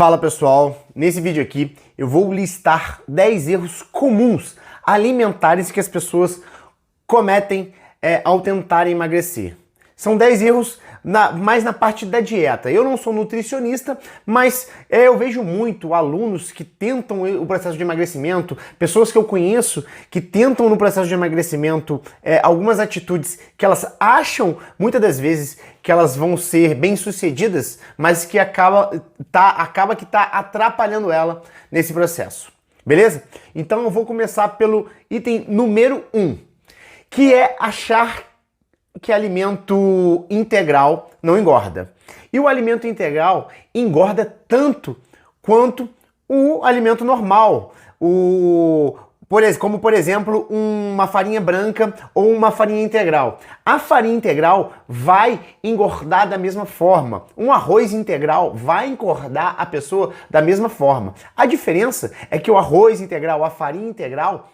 Fala pessoal, nesse vídeo aqui eu vou listar 10 erros comuns alimentares que as pessoas cometem ao tentarem emagrecer. São 10 erros mais na parte da dieta. Eu não sou nutricionista, mas eu vejo muito alunos que tentam o processo de emagrecimento, pessoas que eu conheço que tentam no processo de emagrecimento algumas atitudes que elas acham, muitas das vezes, que elas vão ser bem-sucedidas, mas que acaba que tá atrapalhando ela nesse processo. Beleza? Então eu vou começar pelo item número 1, que é achar que alimento integral não engorda. E o alimento integral engorda tanto quanto o alimento normal. Como, por exemplo, uma farinha branca ou uma farinha integral. A farinha integral vai engordar da mesma forma. Um arroz integral vai engordar a pessoa da mesma forma. A diferença é que o arroz integral, a farinha integral,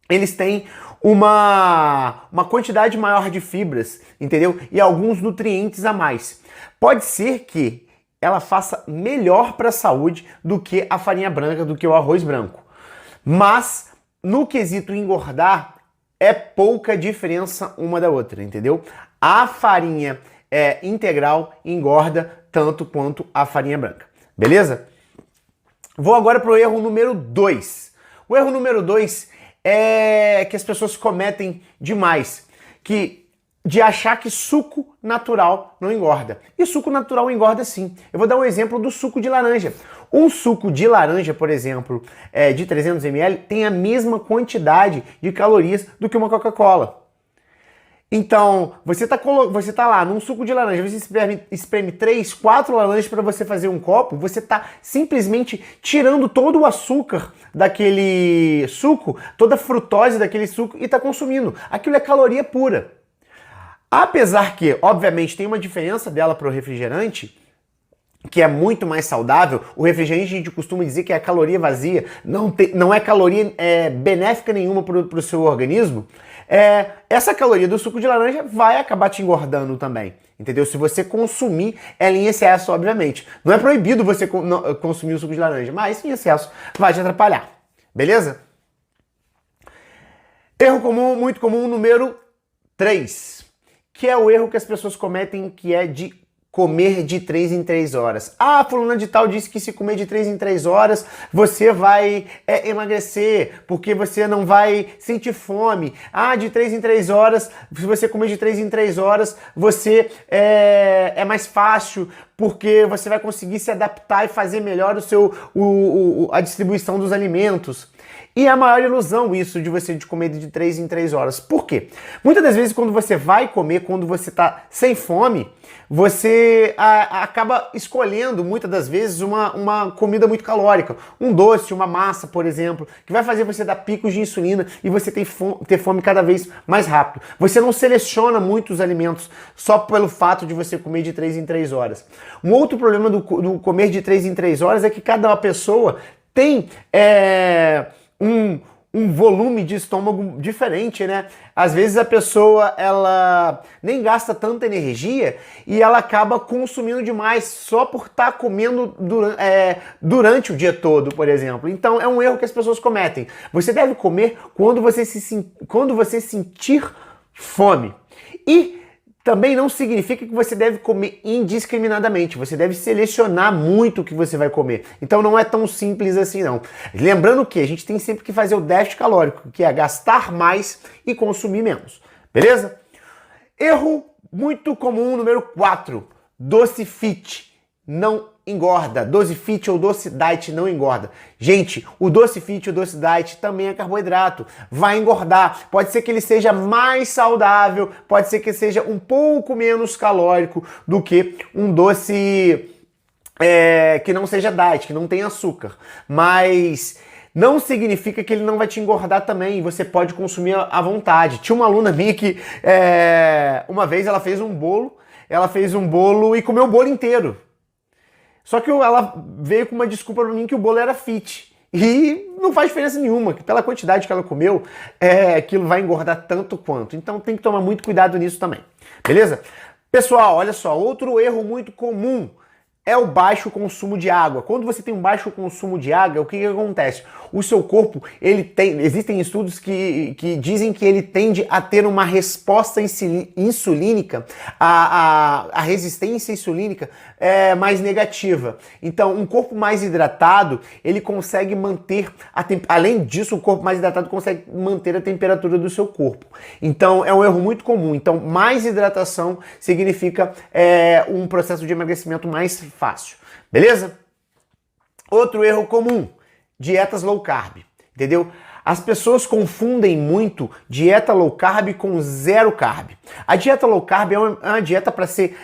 eles têm uma quantidade maior de fibras, entendeu? E alguns nutrientes a mais. Pode ser que ela faça melhor para a saúde do que a farinha branca, do que o arroz branco. Mas, no quesito engordar, é pouca diferença uma da outra, entendeu? A farinha integral engorda tanto quanto a farinha branca, beleza? Vou agora para o erro número 2. O erro número 2 é que as pessoas cometem demais, de achar que suco natural não engorda. E suco natural engorda sim. Eu vou dar um exemplo do suco de laranja. Um suco de laranja, por exemplo, de 300 ml, tem a mesma quantidade de calorias do que uma Coca-Cola. Então, você tá lá num suco de laranja, você espreme 3, 4 laranjas para você fazer um copo, você tá simplesmente tirando todo o açúcar daquele suco, toda a frutose daquele suco e tá consumindo. Aquilo é caloria pura. Apesar que, obviamente, tem uma diferença dela para o refrigerante, que é muito mais saudável. O refrigerante a gente costuma dizer que é caloria vazia, não é caloria benéfica nenhuma para o seu organismo. Essa caloria do suco de laranja vai acabar te engordando também, entendeu? Se você consumir ela em excesso, obviamente. Não é proibido você consumir o suco de laranja, mas em excesso vai te atrapalhar, beleza? Erro comum, muito comum, número 3, que é o erro que as pessoas cometem, que é de comer de 3 em 3 horas. Ah, fulana de tal disse que se comer de 3 em 3 horas, você vai emagrecer, porque você não vai sentir fome. Ah, de 3 em 3 horas, se você comer de 3 em 3 horas, você é mais fácil, porque você vai conseguir se adaptar e fazer melhor a distribuição dos alimentos. E é a maior ilusão isso de comer de 3 em 3 horas. Por quê? Muitas das vezes quando você vai comer, quando você está sem fome, você acaba escolhendo muitas das vezes uma comida muito calórica. Um doce, uma massa, por exemplo, que vai fazer você dar picos de insulina e você ter fome cada vez mais rápido. Você não seleciona muitos alimentos só pelo fato de você comer de 3 em 3 horas. Um outro problema do comer de 3 em 3 horas é que cada pessoa tem um volume de estômago diferente, né? Às vezes a pessoa, ela nem gasta tanta energia e ela acaba consumindo demais só por estar comendo durante o dia todo, por exemplo. Então é um erro que as pessoas cometem. Você deve comer quando você sentir fome. E também não significa que você deve comer indiscriminadamente. Você deve selecionar muito o que você vai comer. Então não é tão simples assim não. Lembrando que a gente tem sempre que fazer o déficit calórico, que é gastar mais e consumir menos. Beleza? Erro muito comum número 4. Doce fit não engorda. Doce fit ou doce diet não engorda. Gente, o doce fit e o doce diet também é carboidrato. Vai engordar. Pode ser que ele seja mais saudável, pode ser que seja um pouco menos calórico do que um doce que não seja diet, que não tem açúcar. Mas não significa que ele não vai te engordar também. Você pode consumir à vontade. Tinha uma aluna minha que uma vez ela fez um bolo e comeu o bolo inteiro. Só que ela veio com uma desculpa pra mim que o bolo era fit. E não faz diferença nenhuma, que pela quantidade que ela comeu, aquilo vai engordar tanto quanto. Então tem que tomar muito cuidado nisso também. Beleza? Pessoal, olha só, outro erro muito comum é o baixo consumo de água. Quando você tem um baixo consumo de água, o que acontece? O seu corpo, existem estudos que dizem que ele tende a ter uma resposta insulínica, a resistência insulínica é mais negativa. Então, um corpo mais hidratado, ele consegue manter, além disso, o corpo mais hidratado consegue manter a temperatura do seu corpo. Então, é um erro muito comum. Então, mais hidratação significa um processo de emagrecimento mais fácil. Beleza? Outro erro comum, dietas low carb, entendeu? As pessoas confundem muito dieta low carb com zero carb. A dieta low carb é uma dieta para ser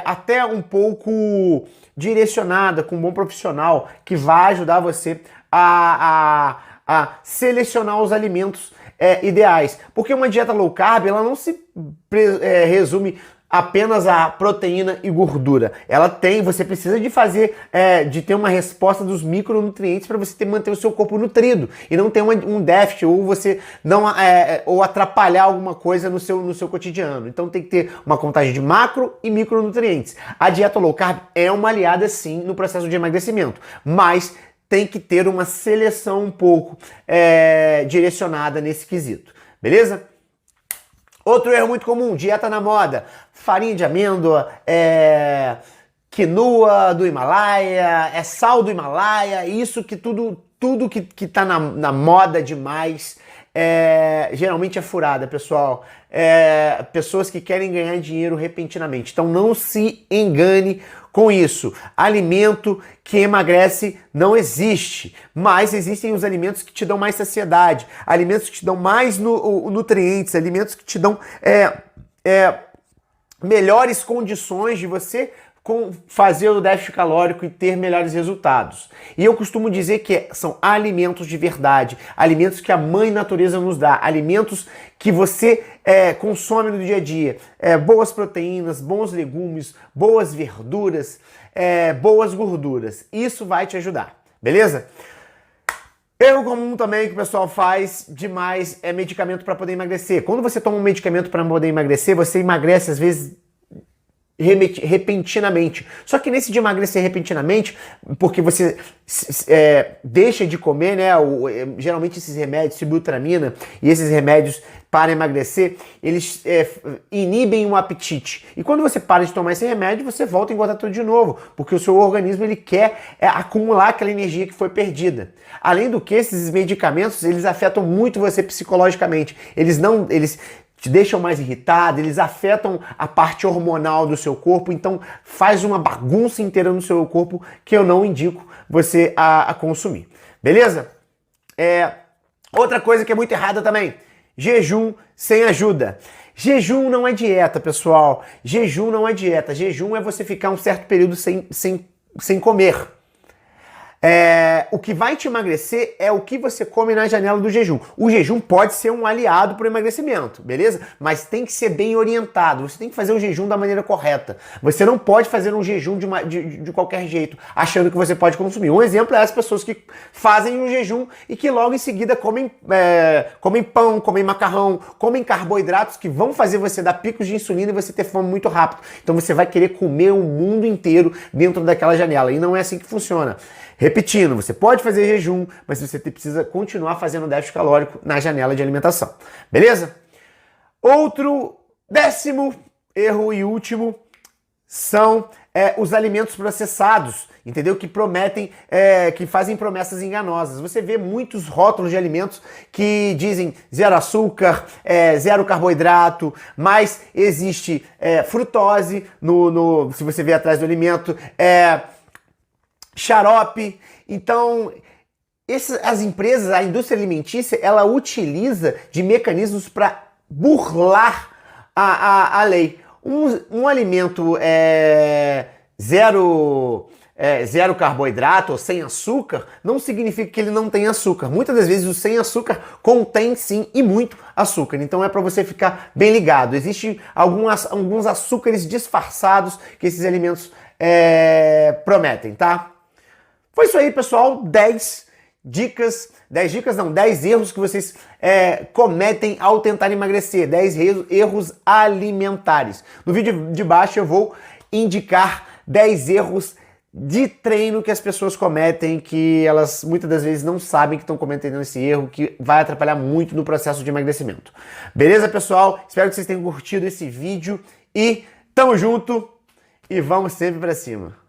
até um pouco direcionada, com um bom profissional, que vai ajudar você a selecionar os alimentos ideais. Porque uma dieta low carb, ela não se resume apenas a proteína e gordura. Você precisa de ter uma resposta dos micronutrientes para você manter o seu corpo nutrido e não ter um déficit ou você ou atrapalhar alguma coisa no seu cotidiano. Então tem que ter uma contagem de macro e micronutrientes. A dieta low carb é uma aliada sim no processo de emagrecimento, mas tem que ter uma seleção um pouco direcionada nesse quesito. Beleza? Outro erro muito comum, dieta na moda. Farinha de amêndoa, quinoa do Himalaia, sal do Himalaia, isso que tudo que tá na moda demais, geralmente é furada, pessoal. Pessoas que querem ganhar dinheiro repentinamente. Então não se engane com isso. Alimento que emagrece não existe, mas existem os alimentos que te dão mais saciedade, alimentos que te dão mais nutrientes, alimentos que te dão melhores condições de você fazer o déficit calórico e ter melhores resultados. E eu costumo dizer que são alimentos de verdade, alimentos que a mãe natureza nos dá, alimentos que você consome no dia a dia. Boas proteínas, bons legumes, boas verduras, boas gorduras. Isso vai te ajudar, beleza? Erro comum também que o pessoal faz demais é medicamento para poder emagrecer. Quando você toma um medicamento para poder emagrecer, você emagrece às vezes repentinamente. Só que nesse de emagrecer repentinamente, porque você deixa de comer, né? Geralmente esses remédios, sibutramina e esses remédios para emagrecer, eles inibem o apetite. E quando você para de tomar esse remédio, você volta a engordar tudo de novo, porque o seu organismo ele quer acumular aquela energia que foi perdida. Além do que, esses medicamentos, eles afetam muito você psicologicamente. Eles te deixam mais irritado, eles afetam a parte hormonal do seu corpo, então faz uma bagunça inteira no seu corpo que eu não indico você a consumir. Beleza? Outra coisa que é muito errada também, jejum sem ajuda. Jejum não é dieta, pessoal. Jejum não é dieta. Jejum é você ficar um certo período sem comer. O que vai te emagrecer é o que você come na janela do jejum. O jejum pode ser um aliado para o emagrecimento, beleza? Mas tem que ser bem orientado. Você tem que fazer o jejum da maneira correta. Você não pode fazer um jejum de qualquer jeito, achando que você pode consumir. Um exemplo é as pessoas que fazem um jejum e que logo em seguida comem pão, comem macarrão, comem carboidratos que vão fazer você dar picos de insulina e você ter fome muito rápido. Então você vai querer comer o mundo inteiro dentro daquela janela. E não é assim que funciona. Repetindo, você pode fazer jejum, mas você precisa continuar fazendo déficit calórico na janela de alimentação. Beleza? Outro 10º erro e último são os alimentos processados, entendeu? Que prometem, que fazem promessas enganosas. Você vê muitos rótulos de alimentos que dizem zero açúcar, zero carboidrato, mas existe frutose se você vê atrás do alimento, xarope. Então, as empresas, a indústria alimentícia, ela utiliza de mecanismos para burlar a lei. Um alimento zero carboidrato ou sem açúcar não significa que ele não tem açúcar. Muitas das vezes o sem açúcar contém sim e muito açúcar. Então é para você ficar bem ligado. Existem alguns açúcares disfarçados que esses alimentos prometem, tá? Foi isso aí, pessoal. 10 erros que vocês cometem ao tentar emagrecer. 10 erros alimentares. No vídeo de baixo eu vou indicar 10 erros de treino que as pessoas cometem, que elas muitas das vezes não sabem que estão cometendo esse erro, que vai atrapalhar muito no processo de emagrecimento. Beleza, pessoal? Espero que vocês tenham curtido esse vídeo e tamo junto e vamos sempre pra cima.